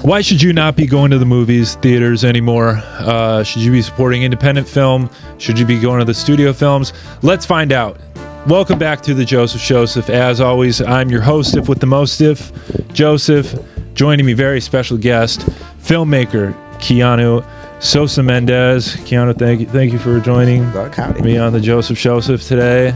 Why should you not be going to the movies, theaters anymore? Should you be supporting independent film? Should you be going to the studio films? Let's find out. Welcome back to the Joseph Showseph. As always, I'm your host, if with the most if, Joseph. Joining me, very special guest, filmmaker Keanu Sousa Mendes. Keanu, thank you for joining me on the Joseph Showseph today.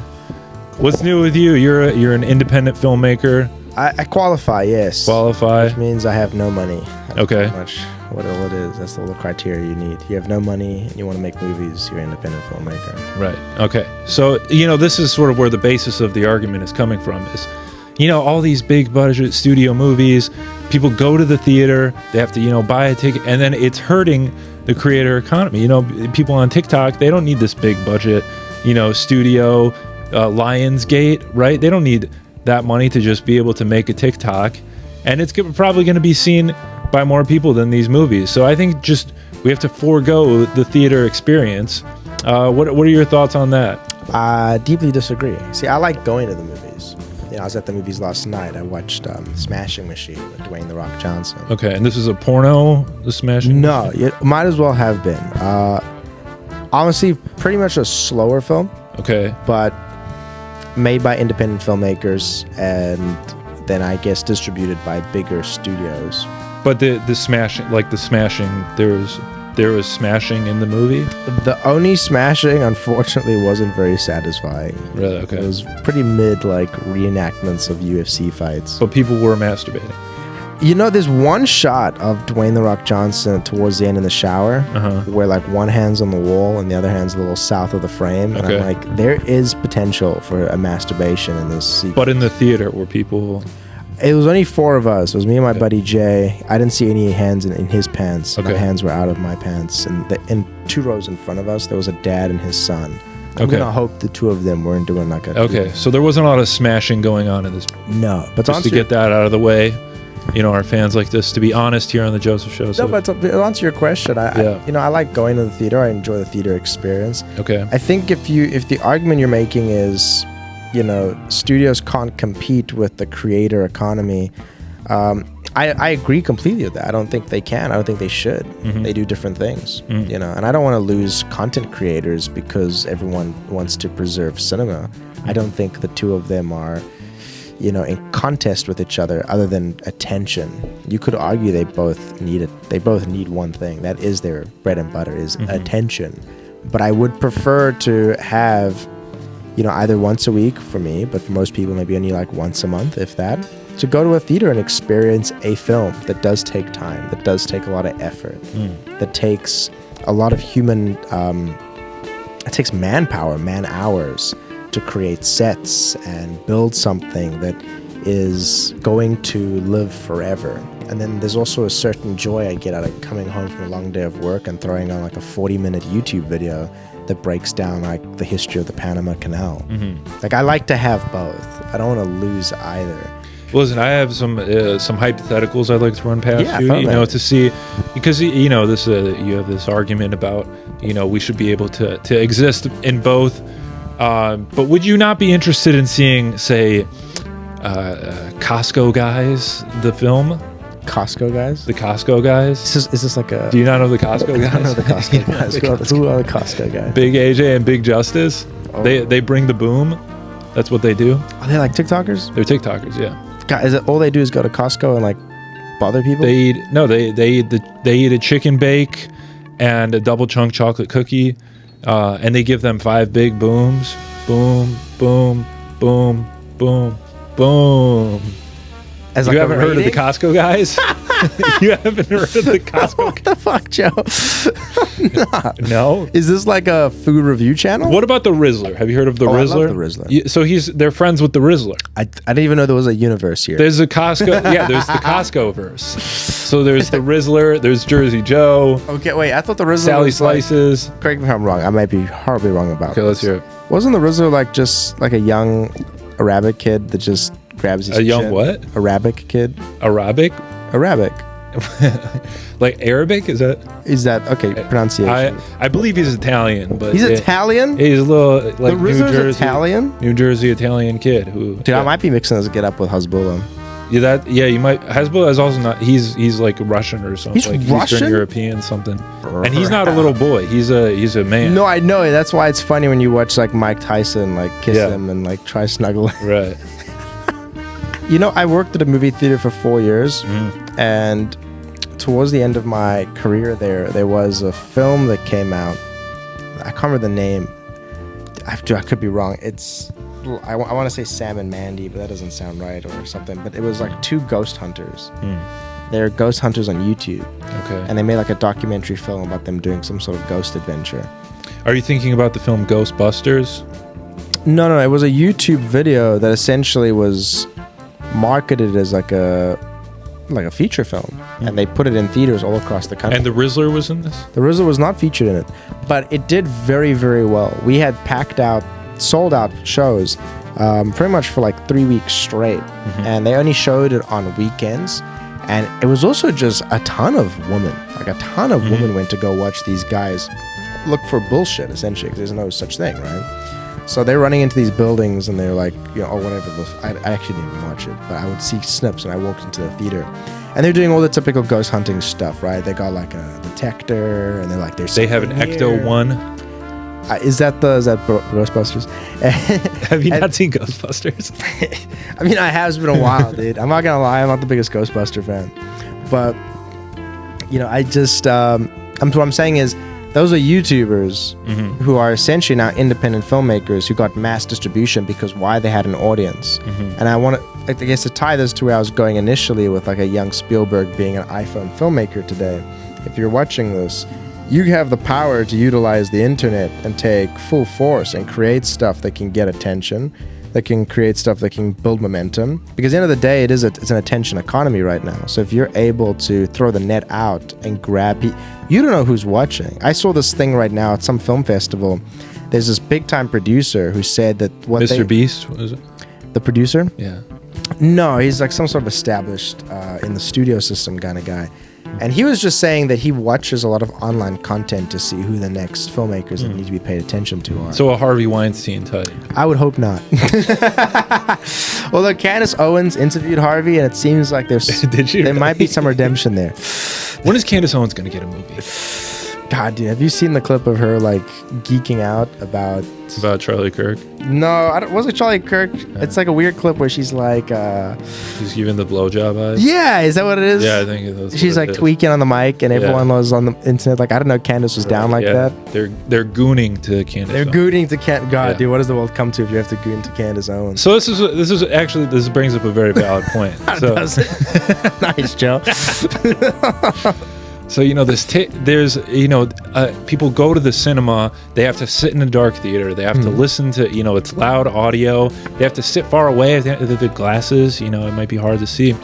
What's new with you? You're an independent filmmaker. I qualify, yes. Qualify. Which means I have no money. That's okay. pretty much what it is. That's the little criteria you need. You have no money and you want to make movies, you're an independent filmmaker. Right. Okay. So, this is sort of where the basis of the argument is coming from is, all these big budget studio movies, people go to the theater, they have to, buy a ticket, and then it's hurting the creator economy. People on TikTok, they don't need this big budget, studio, Lionsgate, right? They don't need that money to just be able to make a TikTok, and it's probably going to be seen by more people than these movies. So I think just we have to forego the theater experience. What are your thoughts on that? I deeply disagree. See, I like going to the movies. I was at the movies last night. I watched Smashing Machine with Dwayne "The Rock" Johnson. Okay, and this is a porno, the Smashing? No, it might as well have been. Honestly, pretty much a slower film. Okay. But made by independent filmmakers and then I guess distributed by bigger studios. But the smashing, there was smashing in the movie? The only smashing, unfortunately, wasn't very satisfying. Really? Okay. It was pretty mid, reenactments of UFC fights. But people were masturbating. There's one shot of Dwayne "The Rock" Johnson towards the end in the shower where one hand's on the wall and the other hand's a little south of the frame. And okay. I'm like, there is potential for a masturbation in this sequence. But in the theater were people... It was only four of us. It was me and my buddy Jay. I didn't see any hands in his pants. Okay. My hands were out of my pants. And in two rows in front of us, there was a dad and his son. I'm okay. going to hope the two of them weren't doing a... Okay, so there wasn't a lot of smashing going on in this. No. But just to get that out of the way. Our fans like this to be honest here on the Joseph Show. No, but to answer your question, I like going to the theater. I enjoy the theater experience. Okay. I think if the argument you're making is, studios can't compete with the creator economy, I agree completely with that. I don't think they can. I don't think they should. Mm-hmm. They do different things, and I don't want to lose content creators because everyone wants to preserve cinema. I don't think the two of them are in contest with each other other than attention. You could argue they both need it. They both need one thing. That is their bread and butter is attention. But I would prefer to have, either once a week for me, but for most people maybe only once a month, if that, to go to a theater and experience a film that does take time, that does take a lot of effort, that takes a lot of human, it takes manpower, man hours, to create sets and build something that is going to live forever. And then there's also a certain joy I get out of coming home from a long day of work and throwing on a 40-minute YouTube video that breaks down the history of the Panama Canal. I like to have both. I don't want to lose either. Listen, I have some hypotheticals I'd like to run past you, to see, because this you have this argument about we should be able to exist in both. But would you not be interested in seeing, say, Costco Guys, the film? Costco Guys? The Costco Guys? Is this like a... Do you not know the Costco Guys? I don't know the Costco Guys. Who are the Costco Guys? Big AJ and Big Justice. Oh. They bring the boom. That's what they do. Are they TikTokers? They're TikTokers, yeah. God, is it all they do is go to Costco and bother people? They eat a chicken bake and a double chunk chocolate cookie. And they give them 5 big booms. Boom, boom, boom, boom, boom. As you haven't heard of the Costco Guys? You haven't heard of the Costco What the fuck, Joe? Nah. No? Is this like a food review channel? What about the Rizzler? Have you heard of the Rizzler? I love the Rizzler. So they're friends with the Rizzler. I didn't even know there was a universe here. There's a Costco. Yeah, there's the Costco verse. So there's the Rizzler. There's Jersey Joe. Okay, wait. I thought the Rizzler Sally was Slices. Correct me if I'm wrong. I might be horribly wrong about this. Okay, let's hear it. Wasn't the Rizzler just a young Arabic kid that just grabs his A young chin? what? Arabic kid. Arabic? Arabic. Like Arabic? Is that okay? Pronunciation. I believe he's Italian, but he's Italian. He's a little like the New Jersey Italian. New Jersey Italian kid who. Dude, I might be mixing this get up with Hezbollah. You might. Hezbollah is also not. He's like Russian or something. He's like Russian? Eastern European something. And he's not a little boy. He's a man. No, I know it. That's why it's funny when you watch like Mike Tyson like kiss him and like try snuggle. Right. You know, I worked at a movie theater for 4 years, and towards the end of my career there was a film that came out. I can't remember the name. I could be wrong. I want to say Sam and Mandy, but that doesn't sound right or something. But it was like two ghost hunters. They're ghost hunters on YouTube. Okay. And they made like a documentary film about them doing some sort of ghost adventure. Are you thinking about the film Ghostbusters? No. It was a YouTube video that essentially was marketed as like a feature film, and they put it in theaters all across the country. And the Rizzler was in this? The Rizzler was not featured in it, but it did very, very well. We had sold out shows pretty much for like 3 weeks straight, and they only showed it on weekends. And it was also just a ton of women. Like a ton of women went to go watch these guys look for bullshit, essentially, because there's no such thing, right? So they're running into these buildings, and they're like, or whatever. I actually didn't even watch it, but I would see snips, and I walked into the theater, and they're doing all the typical ghost hunting stuff, right? They got like a detector, and they're like, they have an Ecto One. Is that Ghostbusters? Have you not seen Ghostbusters? I mean, I have. It's been a while, dude. I'm not gonna lie, I'm not the biggest Ghostbuster fan, but I just what I'm saying is, those are YouTubers who are essentially now independent filmmakers who got mass distribution because they had an audience. And I guess to tie this to where I was going initially with like a young Spielberg being an iPhone filmmaker today. If you're watching this, you have the power to utilize the internet and take full force and create stuff that can get attention, that can create stuff that can build momentum. Because at the end of the day, it's an attention economy right now. So if you're able to throw the net out and grab people, you don't know who's watching. I saw this thing right now at some film festival. There's this big time producer who said that Mr. Beast, was it? The producer? Yeah. No, he's like some sort of established in the studio system kind of guy. And he was just saying that he watches a lot of online content to see who the next filmmakers that need to be paid attention to are. So a Harvey Weinstein type. I would hope not. Although Candace Owens interviewed Harvey, and it seems like there might be some redemption there. When is Candace Owens going to get a movie? God, dude, have you seen the clip of her like geeking out about Charlie Kirk? No, was it Charlie Kirk? Yeah. It's like a weird clip where she's like, she's giving the blowjob eyes. Yeah, is that what it is? Yeah, I think it is. She's like tweaking on the mic, and everyone was on the internet like, I don't know, Candace was down like that. They're gooning to Candace. They're gooning to Candace. God, dude, what does the world come to if you have to goon to Candace Owens? So this brings up a very valid point. So. Does it? Nice, Joe. So there's people go to the cinema. They have to sit in a dark theater. They have to listen to it's loud audio. They have to sit far away. If the glasses, it might be hard to see,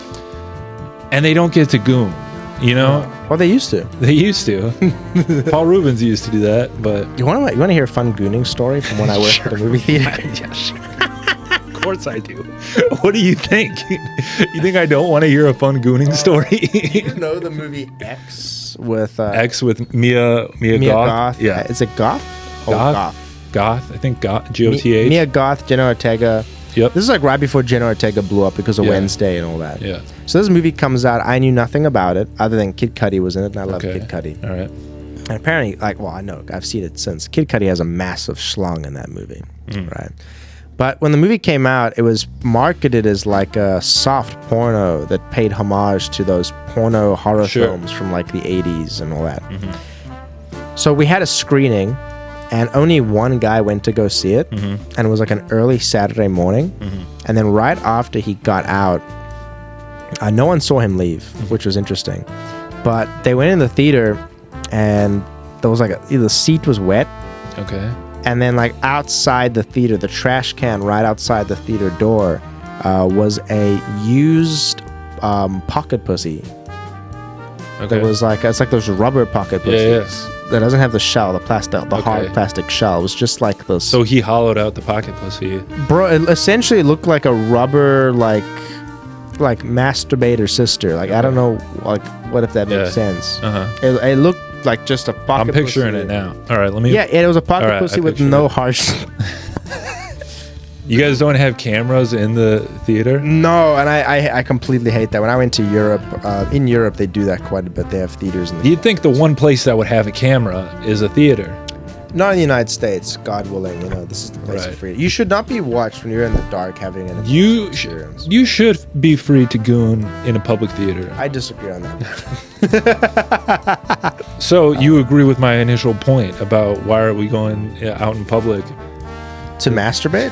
and they don't get to goon. Well, they used to. They used to. Paul Rubens used to do that, but you want to hear a fun gooning story from when I worked at the movie theater? Yeah, sure. Of course I do. What do you think? You think I don't want to hear a fun gooning story? You know the movie X with Mia Goth? Yeah. Is it Goth? Goth. I think Goth. G-O-T-H. Mia Goth, Jenna Ortega. Yep. This is like right before Jenna Ortega blew up because of Wednesday and all that. Yeah. So this movie comes out. I knew nothing about it other than Kid Cudi was in it, and I love Kid Cudi. All right. And apparently, I know, I've seen it since. Kid Cudi has a massive schlong in that movie, right? But when the movie came out, it was marketed as like a soft porno that paid homage to those porno horror films from like the 80s and all that. So we had a screening, and only one guy went to go see it, and it was like an early Saturday morning. And then right after he got out, no one saw him leave, which was interesting. But they went in the theater, and there was like the seat was wet. Okay. And then like outside the theater, the trash can right outside the theater door was a used pocket pussy. Okay. That was like, it's like those rubber pocket pussies. That doesn't have the shell, the hard plastic shell. It was just like this. So he hollowed out the pocket pussy. Bro, it essentially looked like a rubber like masturbator sister. Like I don't know, like what if that makes sense. It looked like just a pocket pussy. I'm picturing it now. All right, let me. Yeah, it was a pocket pussy with no harsh. You guys don't have cameras in the theater? No, and I completely hate that. When I went to Europe, in Europe they do that quite a bit. They have theaters in the You'd think the one place that would have a camera is a theater. Not in the United States, God willing. You know, this is the place of freedom. You should not be watched when you're in the dark having an experience. You should be free to goon in a public theater. I disagree on that. So you agree with my initial point about why are we going out in public? To masturbate?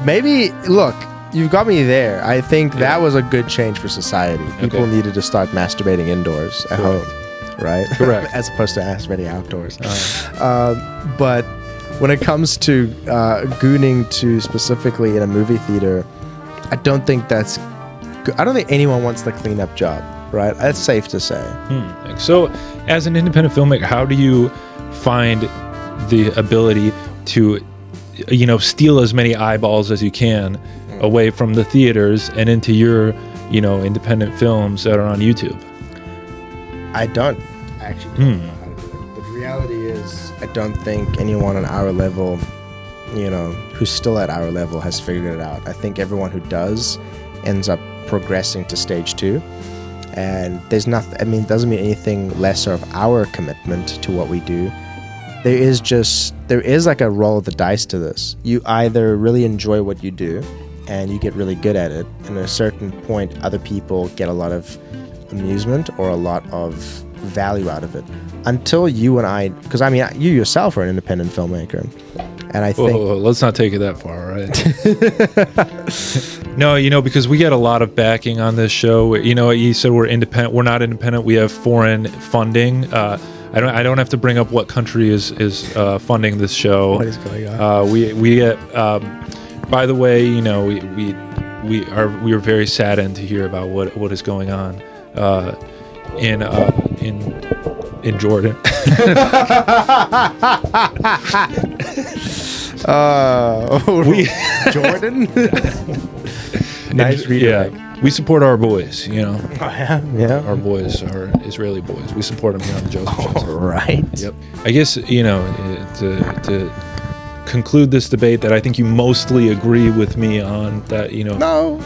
Maybe, look, you've got me there. I think that was a good change for society. People needed to start masturbating indoors at home, right? Correct. As opposed to masturbating outdoors. But when it comes to gooning to specifically in a movie theater, I don't think that's good. I don't think anyone wants the cleanup job, right? That's safe to say. So as an independent filmmaker, how do you find the ability to steal as many eyeballs as you can away from the theaters and into your, independent films that are on YouTube? I don't actually know how to do it. But the reality is, I don't think anyone on our level, who's still at our level has figured it out. I think everyone who does ends up progressing to stage 2. And there's nothing, it doesn't mean anything lesser of our commitment to what we do. There is like a roll of the dice to this. You either really enjoy what you do and you get really good at it, and at a certain point other people get a lot of amusement or a lot of value out of it. Until you and I, because you yourself are an independent filmmaker, and I think let's not take it that far, right? No, because we get a lot of backing on this show. You said we're independent. We're not independent. We have foreign funding. I don't have to bring up what country is funding this show. What is going on? We get. By the way, we are very saddened to hear about what is going on in Jordan. Jordan. Nice redirect. Yeah. We support our boys, Oh, yeah. Our boys are Israeli boys. We support them here on the Joseph Showseph. Right. Yep. I guess, to conclude this debate, that I think you mostly agree with me on that, No.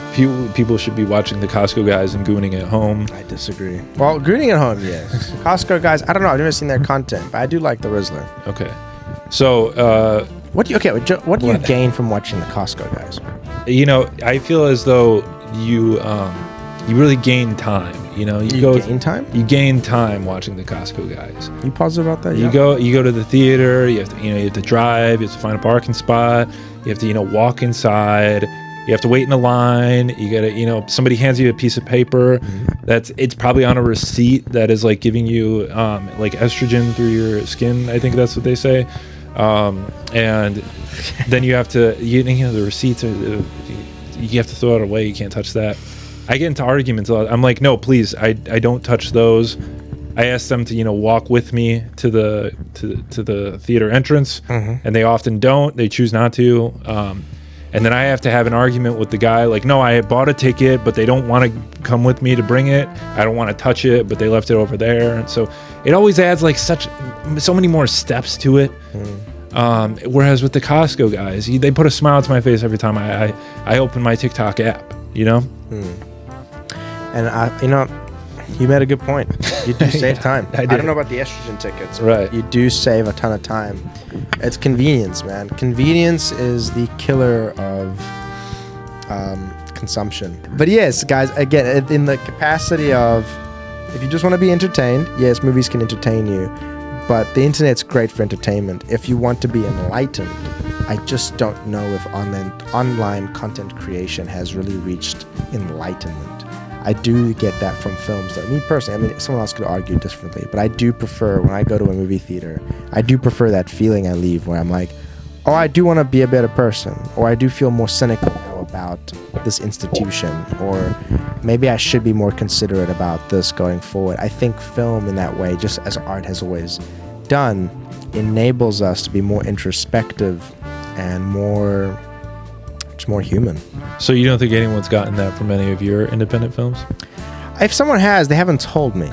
people should be watching the Costco guys and gooning at home. I disagree. Well, gooning at home, yes. Costco guys, I don't know. I've never seen their content, but I do like the Rizzler. Okay. So, what do you gain from watching the Costco guys? I feel as though you really gain time. You gain time? You gain time watching the Costco guys. You positive about that? You go to the theater. You have to drive. You have to find a parking spot. You have to walk inside. You have to wait in a line. You gotta somebody hands you a piece of paper it's probably on a receipt that is like giving you like estrogen through your skin. I think that's what they say. And then you have to the receipts are. You have to throw it away. You can't touch that. I get into arguments a lot. I'm like, no, please, I don't touch those. I ask them to walk with me to the theater entrance, and they often don't. They choose not to. And then I have to have an argument with the guy, like, no, I bought a ticket, but they don't want to come with me to bring it. I don't want to touch it, but they left it over there. And so it always adds like so many more steps to it. Whereas with the Costco guys, they put a smile to my face every time I open my TikTok app, And you made a good point. You do save time. I don't know about the estrogen tickets, but right? You do save a ton of time. It's convenience, man. Convenience is the killer of consumption. But yes, guys, again, in the capacity of, if you just want to be entertained, yes, movies can entertain you. But the internet's great for entertainment. If you want to be enlightened, I just don't know if online content creation has really reached enlightenment. I do get that from films, though. Me personally, someone else could argue differently, but I do prefer, when I go to a movie theater, I do prefer that feeling I leave where I'm like, oh, I do want to be a better person, or I do feel more cynical now about this institution, or maybe I should be more considerate about this going forward. I think film in that way, just as art has always done, enables us to be more introspective and more human. So you don't think anyone's gotten that from any of your independent films? If someone has, they haven't told me.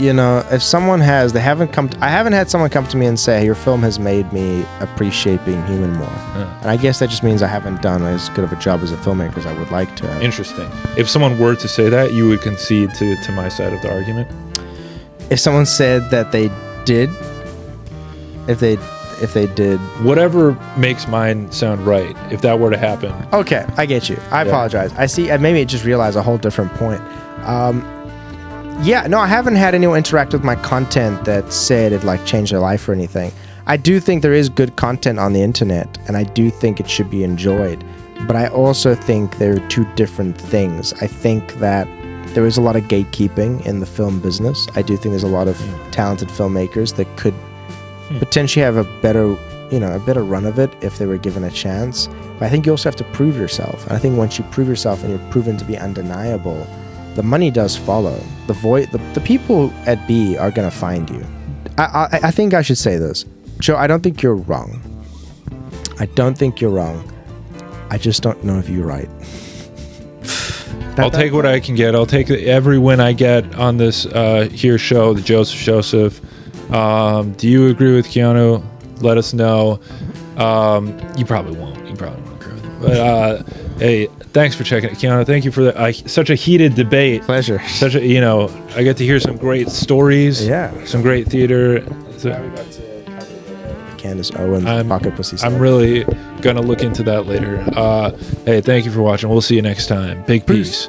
you know, if someone has, I haven't had someone come to me and say, your film has made me appreciate being human more. And I guess that just means I haven't done as good of a job as a filmmaker as I would like to have. Interesting. If someone were to say that, you would concede to my side of the argument? If someone said that they did, if they did, whatever makes mine sound right, if that were to happen. Okay, I get you. I apologize. I see. Maybe I just realized a whole different point. Yeah, no, I haven't had anyone interact with my content that said it like changed their life or anything. I do think there is good content on the internet, and I do think it should be enjoyed. But I also think there are two different things. I think that there is a lot of gatekeeping in the film business. I do think there's a lot of talented filmmakers that could potentially have a better run of it if they were given a chance. But I think you also have to prove yourself. And I think once you prove yourself and you're proven to be undeniable, the money does follow. The people at B are gonna find you. I think I should say this, Joe. I don't think you're wrong. I don't think you're wrong. I just don't know if you're right. I'll take what I can get. I'll take every win I get on this here show, the Joseph Showseph. Do you agree with Keanu? Let us know. You probably won't. You probably won't agree with him. But hey, thanks for checking it, Keanu. Thank you for such a heated debate. Pleasure. Such a, I get to hear some great stories. Yeah. Some great theater. Candace Owens, Pocket Pussy. I'm really gonna look into that later. Hey, thank you for watching. We'll see you next time. Big peace.